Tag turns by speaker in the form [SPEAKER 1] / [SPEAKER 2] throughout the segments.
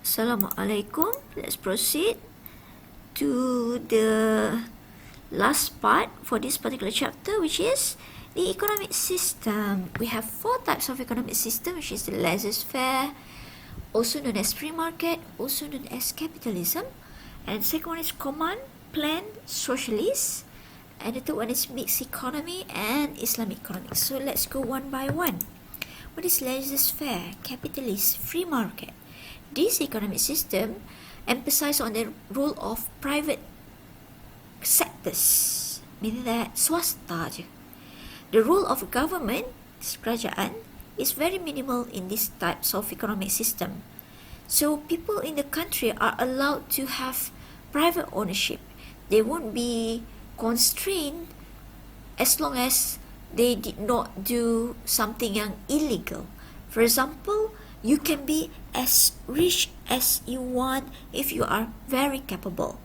[SPEAKER 1] Assalamualaikum. Let's proceed to the last part for this particular chapter, which is the economic system. We have 4 types of economic system, which is the laissez-faire, also known as free market, also known as capitalism, and the second one is command plan socialist, and the third one is mixed economy and Islamic economics. So let's go one by one. What is laissez-faire, capitalist, free market? This economic system emphasizes on the role of private sectors, meaning that swasta je. The role of government, kerajaan, is very minimal in these types of economic system. So people in the country are allowed to have private ownership. They won't be constrained as long as they did not do something yang illegal. For example, you can be as rich as you want if you are very capable.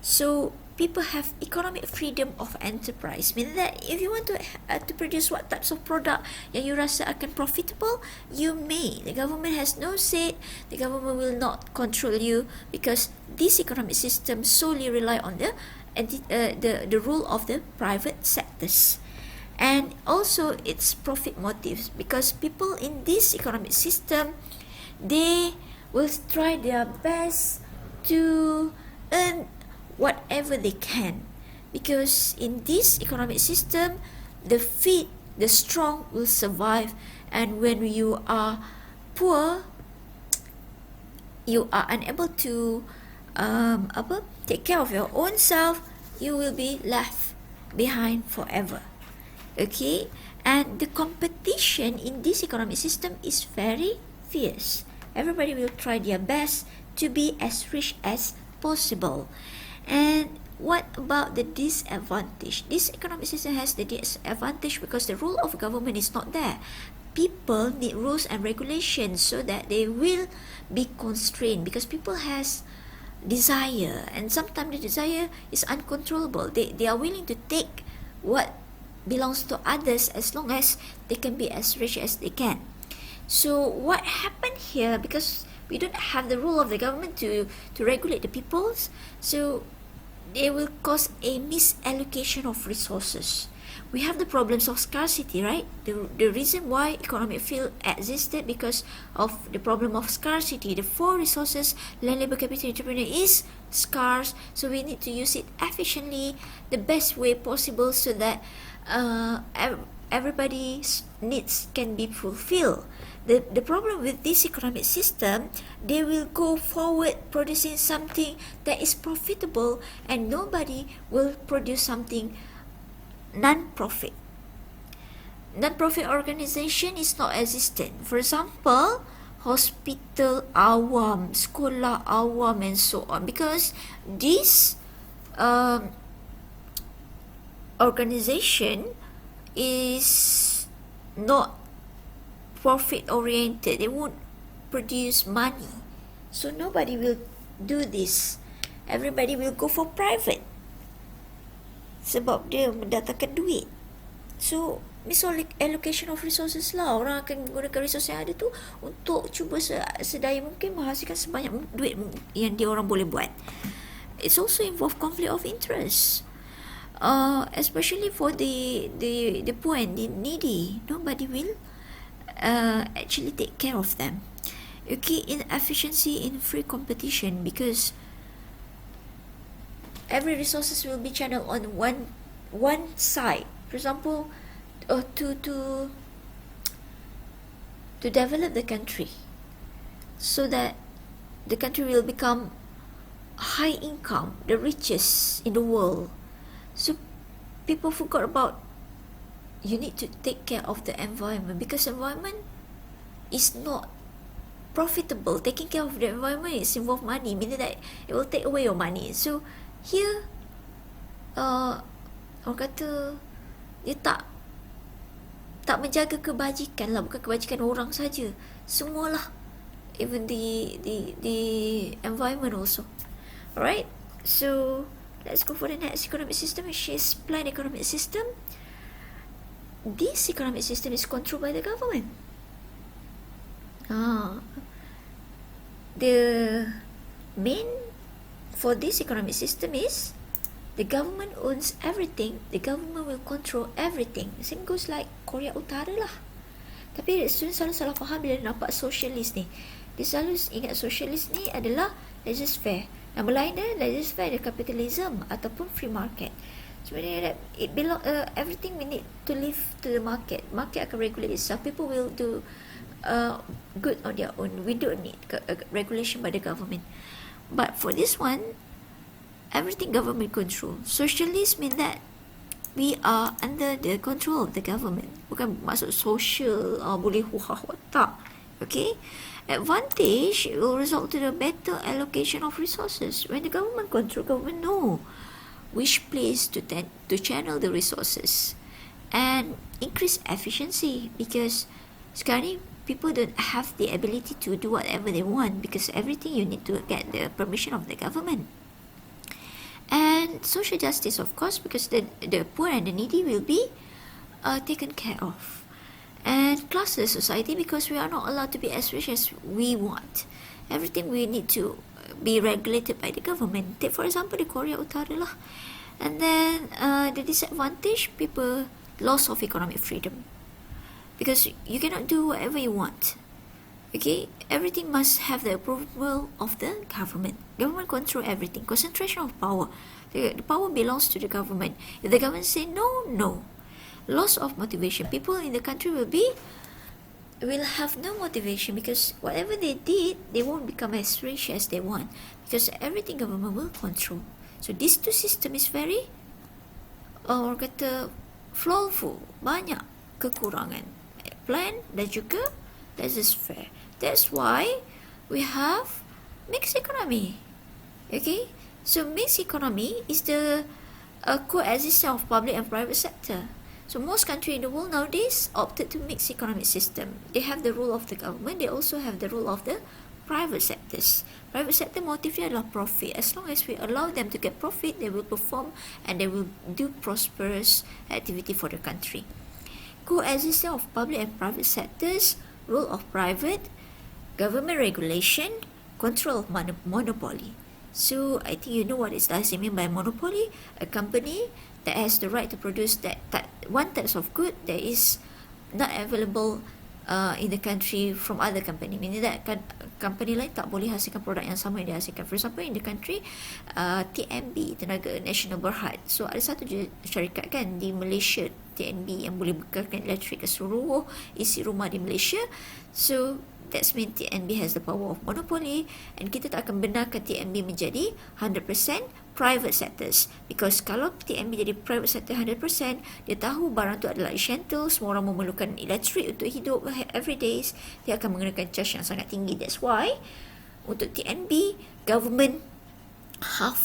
[SPEAKER 1] So people have economic freedom of enterprise, meaning that if you want to produce what types of product yang you rasa akan profitable, you may. The government has no say. The government will not control you because this economic system solely rely on the rule of the private sectors. And also its profit motives, because people in this economic system, they will try their best to earn whatever they can, because in this economic system, the fit, the strong will survive, and when you are poor, you are unable to take care of your own self, you will be left behind forever. Okay, and the competition in this economic system is very fierce. Everybody will try their best to be as rich as possible. And what about the disadvantage? This economic system has the disadvantage because the rule of government is not there. People need rules and regulations so that they will be constrained, because people has desire, and sometimes the desire is uncontrollable. They are willing to take what belongs to others as long as they can be as rich as they can. So what happened here, because we don't have the rule of the government to regulate the peoples, so they will cause a misallocation of resources. We have the problems of scarcity, right? The reason why economic field existed because of the problem of scarcity. The 4 resources, land, labor, capital, entrepreneur, is scarce, so we need to use it efficiently, the best way possible, so that everybody's needs can be fulfilled. The problem with this economic system, they will go forward producing something that is profitable, and nobody will produce something non-profit. Non-profit organization is not existent. For example, hospital awam, sekolah awam, and so on, because this organization is not profit oriented. They won't produce money, so nobody will do this. Everybody will go for private sebab dia mendatangkan duit. So misallocation of resources lah. Orang akan menggunakan resources yang ada tu untuk cuba sedaya mungkin menghasilkan sebanyak duit yang dia orang boleh buat. It's also involve conflict of interest. Especially for the poor and the needy, nobody will actually take care of them. Okay, inefficiency in free competition, because every resources will be channeled on one side. For example, to develop the country, so that the country will become high income, the richest in the world. So people forgot about you need to take care of the environment, because environment is not profitable. Taking care of the environment is involve money, meaning that it will take away your money. So here orang kata dia tak menjaga kebajikan lah, bukan kebajikan orang saja, semualah, even the environment also. Alright, so let's go for the next economic system, which is planned economic system. This economic system is controlled by the government. the main for this economic system is the government owns everything, the government will control everything. Same goes like Korea Utara lah. Tapi student selalu salah faham bila nampak socialist ni. Dia selalu ingat socialist ni adalah laissez-faire. Nama lain dia laissez-faire, dia capitalism ataupun free market. Sebenarnya it belong, everything we need to leave to the market. Market akan regulate itself. People will do good on their own. We don't need regulation by the government. But for this one, everything government control. Socialist mean that we are under the control of the government. Bukan maksud social, boleh huha-huha, tak. Okay? Advantage will result to the better allocation of resources. When the government control, government know which place to channel the resources and increase efficiency, because sekarang ni people don't have the ability to do whatever they want, because everything you need to get the permission of the government. And social justice, of course, because the poor and the needy will be taken care of. And classless society, because we are not allowed to be as rich as we want. Everything we need to be regulated by the government. Take for example the Korea Utara lah. And then the disadvantage, people loss of economic freedom, because you cannot do whatever you want. Okay, everything must have the approval of the government. Government control everything. Concentration of power. The power belongs to the government. If the government say no, no. Loss of motivation. People in the country will have no motivation, because whatever they did, they won't become as rich as they want, because everything government will control. So these two system is very orang kata flawful, banyak kekurangan. Plan dan juga laissez-faire. That's why we have mixed economy. Okay, so mixed economy is the coexistence of public and private sector. So most countries in the world nowadays opted to mix economic system. They have the rule of the government. They also have the rule of the private sectors. Private sector motifnya adalah profit. As long as we allow them to get profit, they will perform and they will do prosperous activity for the country. Coexistence of public and private sectors, rule of private, government regulation, control of monopoly. So I think you know what does it mean by monopoly? A company that has the right to produce that one type of good that is not available in the country from other company. Meaning that company lain tak boleh hasilkan produk yang sama yang dia hasilkan. For example, in the country, TNB, Tenaga Nasional Berhad. So ada satu syarikat kan di Malaysia, TNB, yang boleh bekalkan elektrik ke seluruh isi rumah di Malaysia. So that's mean TNB has the power of monopoly, and kita tak akan benarkan TNB menjadi 100% private sectors, because kalau TNB jadi private sector 100%, dia tahu barang tu adalah essential, semua orang memerlukan elektrik untuk hidup every days, dia akan mengenakan charge yang sangat tinggi. That's why untuk TNB, government half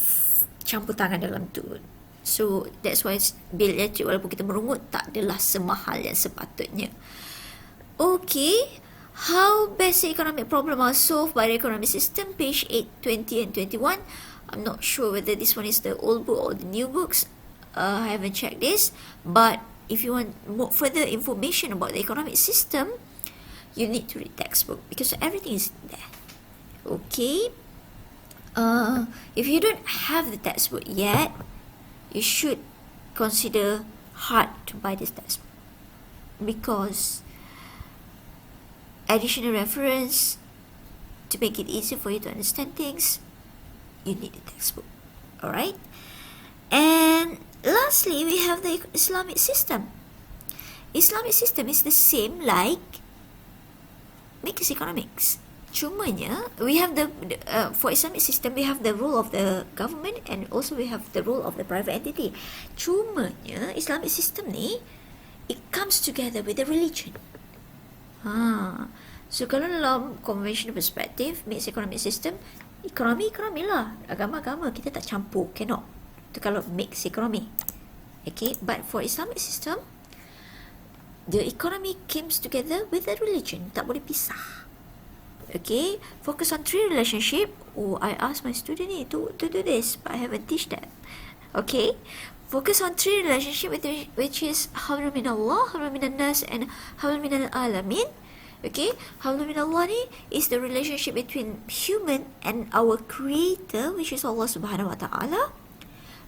[SPEAKER 1] campur tangan dalam tu. So that's why bil elektrik walaupun kita merungut tak adalah semahal yang sepatutnya. Okay, how basic economic problem are solved by the economic system, page 8, 20 and 21. I'm not sure whether this one is the old book or the new books. I haven't checked this. But if you want more further information about the economic system, you need to read textbook, because everything is there. Okay. If you don't have the textbook yet, you should consider hard to buy this textbook, because additional reference to make it easier for you to understand things, you need a textbook. Alright? And lastly, we have the Islamic system. Islamic system is the same like mixed economics. Cumanya, we have for Islamic system, we have the rule of the government and also we have the rule of the private entity. Cumanya, Islamic system ni, it comes together with the religion. So kalau dalam conventional perspective, mixed economic system, ekonomi lah, agama kita tak campur, cannot. Itu kalau mixed economy. Okay, but for Islamic system, the economy comes together with the religion, tak boleh pisah. Okay, focus on 3 relationship. I asked my student to do this, but I haven't teach them. Okay, focus on 3 relationship which is hablum min Allah, hablum min nas, and hablum min alamin. Okay, Hablu minallah ni is the relationship between human and our creator, which is Allah Subhanahu Wa Taala.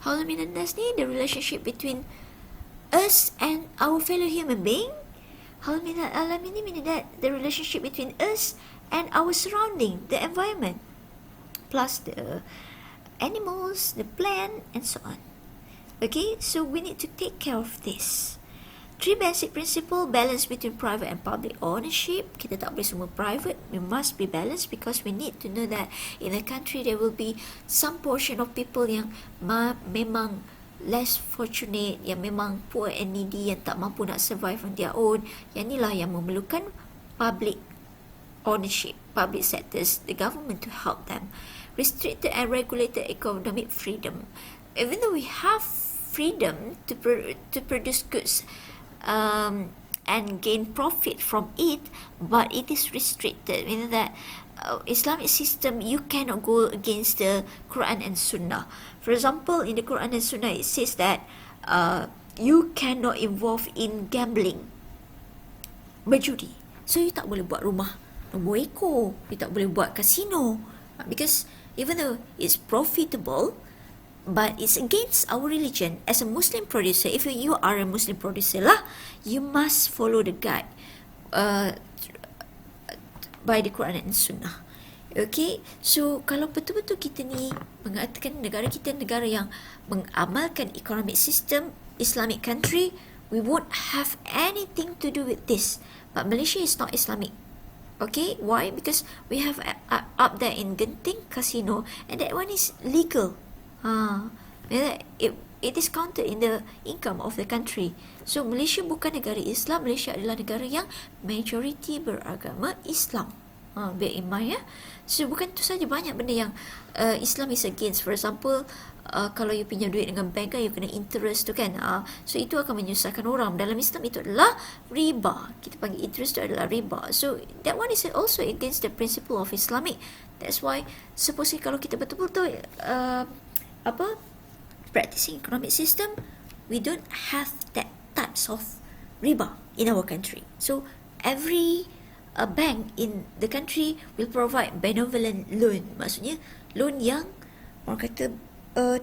[SPEAKER 1] Hablu minan nas ni the relationship between us and our fellow human being. Hablu minal alamin ni meaning that the relationship between us and our surrounding, the environment, plus the animals, the plant, and so on. Okay, so we need to take care of this. 3 basic principle: balance between private and public ownership. Kita tak boleh semua private. We must be balanced because we need to know that in a country there will be some portion of people yang memang less fortunate, yang memang poor and needy, yang tak mampu nak survive on their own. Yang inilah yang memerlukan public ownership, public sectors, the government to help them. Restricted and regulated economic freedom. Even though we have freedom to produce goods and gain profit from it, but it is restricted, meaning that Islamic system, you cannot go against the Quran and Sunnah. For example, in the Quran and Sunnah, it says that you cannot involve in gambling, berjudi. So you tak boleh buat rumah nombor ekor, you tak boleh buat kasino, because even though it's profitable, but it's against our religion. As a Muslim producer, if you are a Muslim producer lah, you must follow the guide by the Quran and Sunnah. Okay, so kalau betul-betul kita ni mengatakan negara kita negara yang mengamalkan economic system Islamic country, we won't have anything to do with this. But Malaysia is not Islamic. Okay, why? Because we have up there in Genting casino, and that one is legal. It is counted in the income of the country. So Malaysia bukan negara Islam. Malaysia adalah negara yang majoriti beragama Islam. Bear in mind ya. So bukan tu saja, banyak benda yang Islam is against. For example, kalau you pinjam duit dengan bank kan, you kena interest tu kan. So itu akan menyusahkan orang. Dalam Islam itu adalah riba. Kita panggil interest tu adalah riba. So that one is also against the principle of Islamic. That's why supposedly kalau kita betul-betul practicing economic system, we don't have that types of riba in our country. So every bank in the country will provide benevolent loan. Maksudnya loan yang orang kata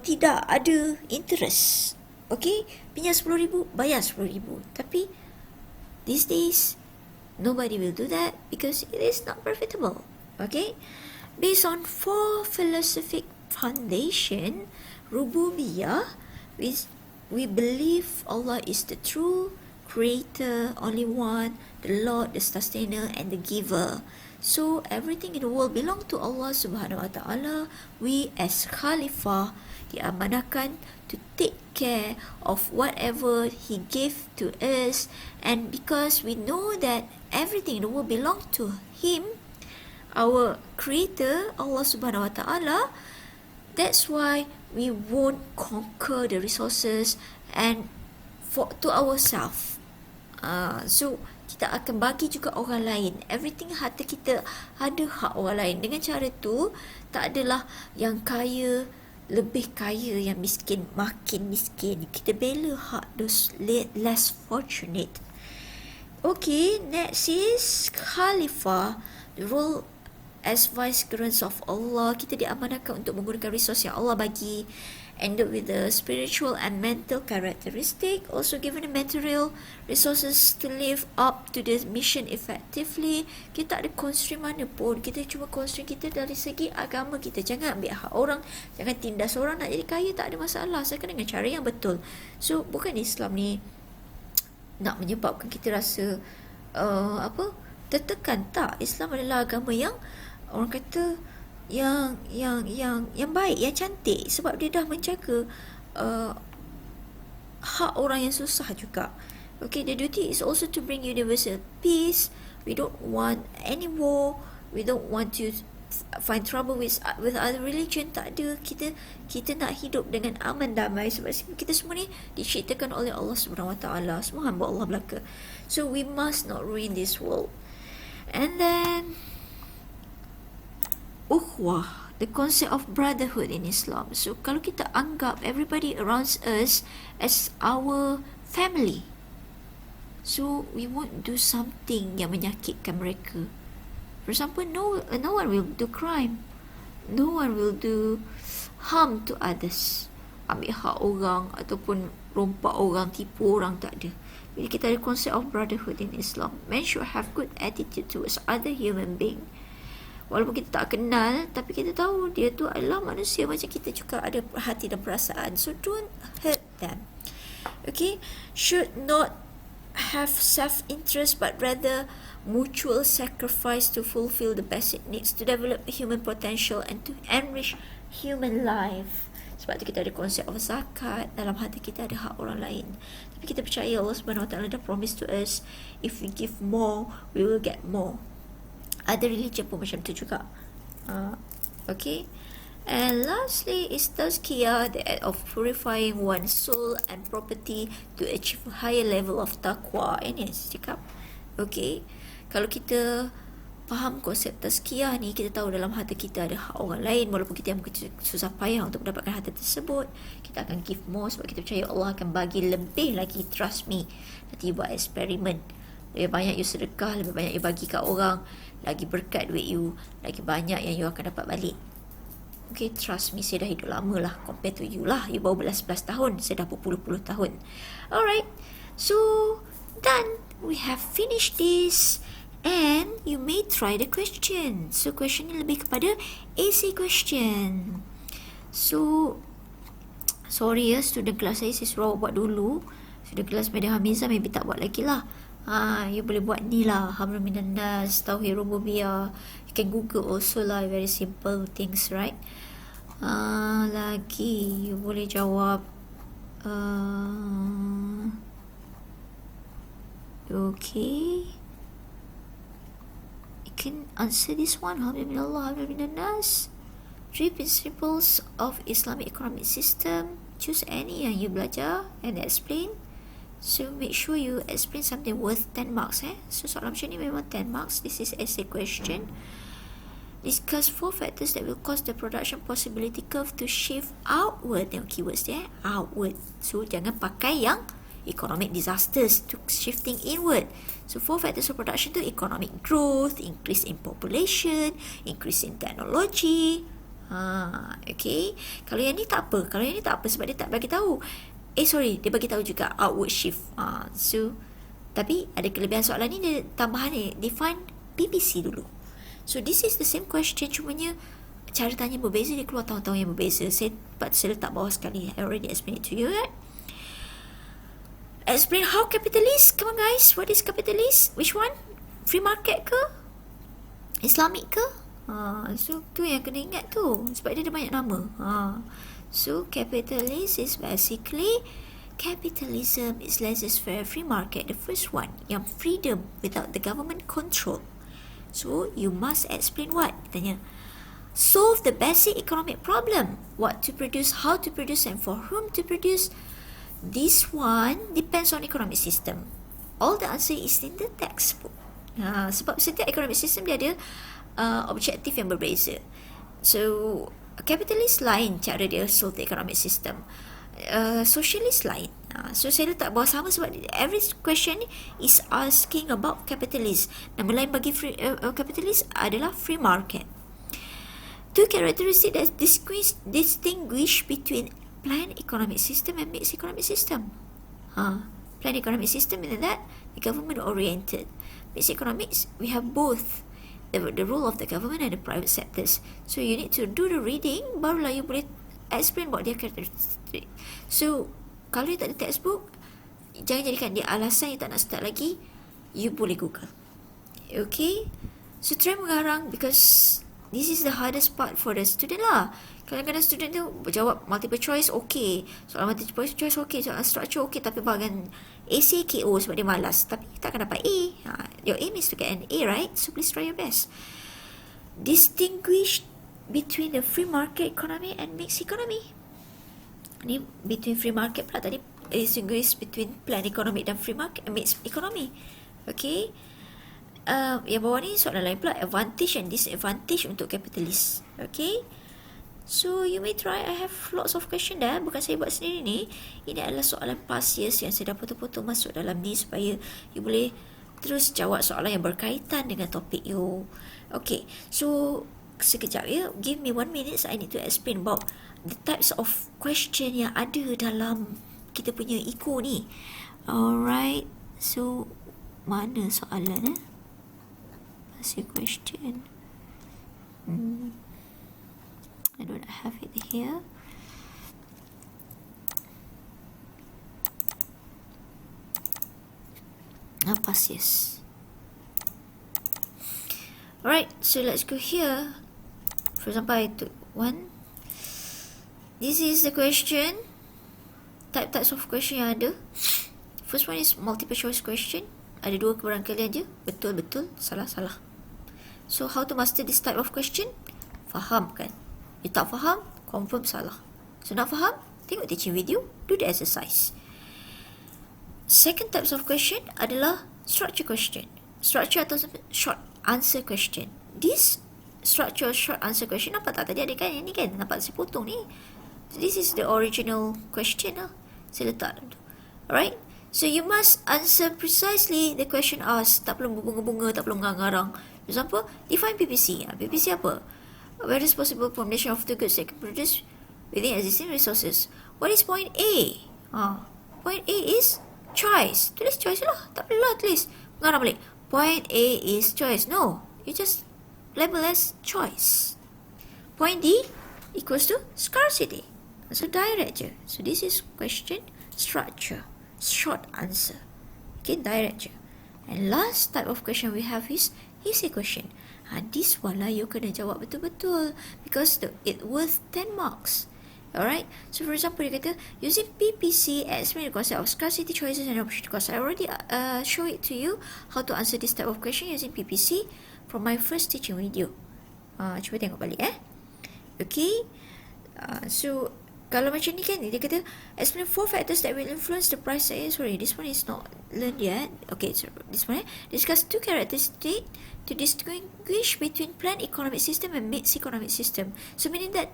[SPEAKER 1] tidak ada interest. Okay, pinjam 10,000, bayar 10,000. Tapi these days nobody will do that because it is not profitable. Okay, based on 4 philosophic foundation, Rububiyah, we believe Allah is the true creator, only one, the Lord, the sustainer, and the giver. So everything in the world belong to Allah Subhanahu Wa Taala. We as Khalifah diamanahkan to take care of whatever He gave to us, and because we know that everything in the world belong to Him, our creator, Allah Subhanahu Wa Taala, that's why we won't conquer the resources and to ourselves. So kita akan bagi juga orang lain. Everything harta kita ada hak orang lain. Dengan cara tu, tak adalah yang kaya lebih kaya, yang miskin makin miskin. Kita bela hak those less fortunate. Okay, next is Khalifah, the role as vicegerents of Allah. Kita diamanahkan untuk menggunakan resource yang Allah bagi, ended with the spiritual and mental characteristic, also given the material resources to live up to the mission effectively. Kita tak ada constraint mana pun. Kita cuma constraint kita dari segi agama kita. Jangan ambil hak orang, jangan tindas orang. Nak jadi kaya tak ada masalah, asalkan dengan cara yang betul. So bukan Islam ni nak menyebabkan kita rasa tertekan. Tak, Islam adalah agama yang orang kata yang baik, yang cantik, sebab dia dah menjaga hak orang yang susah juga. Okay, the duty is also to bring universal peace. We don't want any war. We don't want to find trouble with other religion. Tak ada. Kita nak hidup dengan aman damai, sebab kita semua ni diciptakan oleh Allah Subhanahu Wa Taala. Semua hamba Allah belaka. So we must not ruin this world. And then Ukhwah, the concept of brotherhood in Islam. So kalau kita anggap everybody around us as our family, So we won't do something yang menyakitkan mereka. For example, no one will do crime. No one will do harm to others. Ambil hak orang ataupun rompak orang, tipu orang, tak ada. Bila kita ada konsep of brotherhood in Islam, man should have good attitude towards other human being. Walaupun kita tak kenal, tapi kita tahu dia tu adalah manusia macam kita juga, ada hati dan perasaan. So don't hurt them. Okay, should not have self-interest but rather mutual sacrifice to fulfill the basic needs to develop human potential and to enrich human life. Sebab tu kita ada konsep of zakat. Dalam hati kita ada hak orang lain, tapi kita percaya Allah Subhanahu Wa Taala dah promise to us, if we give more, we will get more. Other religion pun macam tu juga. Okay. And lastly is tazkiyah, the act of purifying one's soul and property to achieve a higher level of taqwa. Ini yang saya cakap. Okay, kalau kita faham konsep tazkiyah ni, kita tahu dalam harta kita ada hak orang lain. Walaupun kita yang susah payah untuk mendapatkan harta tersebut, kita akan give more sebab kita percaya Allah akan bagi lebih lagi. Trust me. Nanti buat eksperimen, lebih banyak you sedekah, lebih banyak you bagi kat orang, lagi berkat duit you, lagi banyak yang you akan dapat balik. Okay, trust me, saya dah hidup lama lah compared to you lah. You baru belas-belas tahun, saya dah berpuluh-puluh tahun. Alright, so done. We have finished this. And you may try the question. So question ni lebih kepada essay question. So sorry ya, student kelas saya suruh buat dulu. Student kelas Madam Hamizah maybe tak buat lagi lah. You boleh buat ni lah, Hamrul Minan Nas, Tauhid Rububiyah. You can Google also lah, very simple things, right? Lagi you boleh jawab okay, you can answer this one. Alhamdulillah, Hamrul Minan Nas. 3 principles of Islamic economic system. Choose any yang you belajar and explain. So make sure you explain something worth 10 marks. So soalan macam ni memang 10 marks. This is essay question. Discuss 4 factors that will cause the production possibility curve to shift outward. Tengok keywords dia, outward. So jangan pakai yang economic disasters to shifting inward. So 4 factors of production tu economic growth, increase in population, increase in technology. Okay. Kalau yang ni tak apa. Sebab dia tak bagi tahu. Dia bagi tahu juga outward shift. So tapi ada kelebihan soalan ni, dia tambahan ni, define PPC dulu. So this is the same question, cumanya cara tanya berbeza, dia keluar tahun-tahun yang berbeza. Saya letak bawah sekali. I already explained it to you, right? Explain how capitalist. Come on guys, what is capitalist? Which one? Free market ke? Islamic ke? So tu yang kena ingat tu, sebab dia ada banyak nama. So capitalist is basically, capitalism is laissez-faire free market. The first one, yang freedom without the government control. So you must explain what? Tanya, solve the basic economic problem. What to produce, how to produce, and for whom to produce. This one depends on economic system. All the answer is in the textbook. Sebab setiap economic system dia ada objektif yang berbeza. So capitalist lain cara dia solve the economic system. Socialist lain. So saya letak bawah sama sebab every question is asking about capitalist. Nama lain bagi capitalist adalah free market. 2 characteristics that distinguish between planned economic system and mixed economic system. Planned economic system is that the government oriented. Mixed economics, we have both the role of the government and the private sectors. So you need to do the reading, barulah you boleh explain about their characteristic. So kalau you tak ada textbook, jangan jadikan dia alasan you tak nak start lagi. You boleh Google. Okay, so try mengarang, because this is the hardest part for the student lah. Kadang-kadang student tu jawab multiple choice okay, soalan multiple choice okay, soalan structure okay, tapi bahagian essay KO sebab dia malas, tapi tak akan dapat A. Your aim is to get an A, right? So please try your best. Distinguish between the free market economy and mixed economy. Ni between free market pula tadi. Distinguish between planned economy dan free market and mixed economy. Okay. Yang bawah ni soalan lain pula, advantage and disadvantage untuk kapitalis. Okay. So you may try. I have lots of question there. Bukan saya buat sendiri ni. Ini adalah soalan past years yang saya dah potong-potong masuk dalam ni supaya you boleh terus jawab soalan yang berkaitan dengan topik you. Okay, so sekejap ya. Give me 1 minute. So I need to explain about the types of question yang ada dalam kita punya ECO ni. Alright. So mana soalan Past year question. I don't have it here. Past years. Alright, so let's go here. For example, I took one. This is the question. Types of question yang ada. First one is multiple choice question. Ada 2 kebarangkalian je. Betul, betul. Salah, salah. So, how to master this type of question? Faham kan? You tak faham, confirm salah. So, nak faham? Tengok teaching video. Do the exercise. Second types of question adalah structure question. Structure atau short answer question. This structure short answer question, nampak tak tadi ada kan? Yang ni kan? Nampak saya potong ni. This is the original question lah. Saya letak dalam tu. Alright? So you must answer precisely the question asked. Tak perlu bunga-bunga, tak perlu ngarang-ngarang. For example, define PPC. PPC apa? Various possible combination of the goods that can produce within existing resources. What is point A? Point A is choice. Tulis choice lah. Tak perlu lah tulis. Ngarang balik. Point A is choice. No. You just label as choice. Point D equals to scarcity. So direct je. So this is question structure. Short answer. Okay, direct je. And last type of question we have is easy question. This one lah you kena jawab betul-betul because it worth 10 marks. Alright. So for example, dia kata using PPC explain the concept of scarcity, choices and opportunity cost. I already show it to you how to answer this type of question using PPC from my first teaching video. Cuba tengok balik Okay. So kalau macam ni kan, dia kata explain 4 factors that will influence the price. Sorry, this one is not learned yet. Okay, so this one discuss 2 characteristics to distinguish between planned economic system and mixed economic system. So meaning that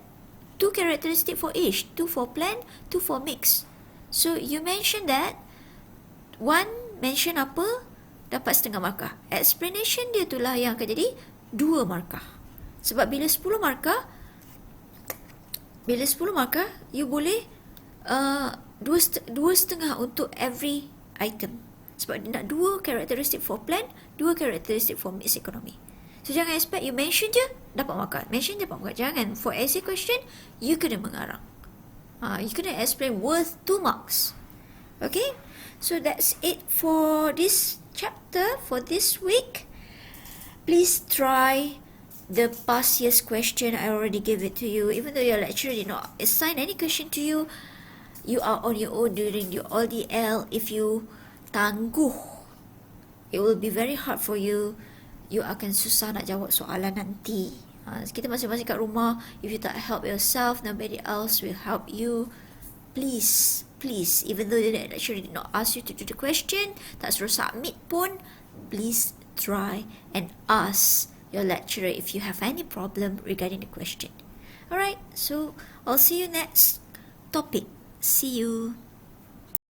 [SPEAKER 1] 2 characteristics for each, 2 for planned, 2 for mixed. So you mention that 1 mention apa, dapat setengah markah. Explanation dia itulah yang akan jadi 2 markah. Sebab bila 10 markah, you boleh 2.5 untuk every item. Sebab dia nak 2 karakteristik for plan, 2 karakteristik for mixed economy. So jangan expect you mention je dapat markah. Mention je dapat markah. Jangan. For essay question, you kena mengarang. You kena explain worth 2 marks. Okay? So that's it for this chapter for this week. Please try the past year's question. I already gave it to you. Even though your lecturer did not assign any question to you, you are on your own during your ODL. If you tangguh, it will be very hard for you. You akan susah nak jawab soalan nanti. Kita masing-masing kat rumah. If you tak help yourself, nobody else will help you. Please, even though the lecturer did not ask you to do the question, tak suruh submit pun, please try and ask your lecturer if you have any problem regarding the question. Alright, so I'll see you next topic. See you.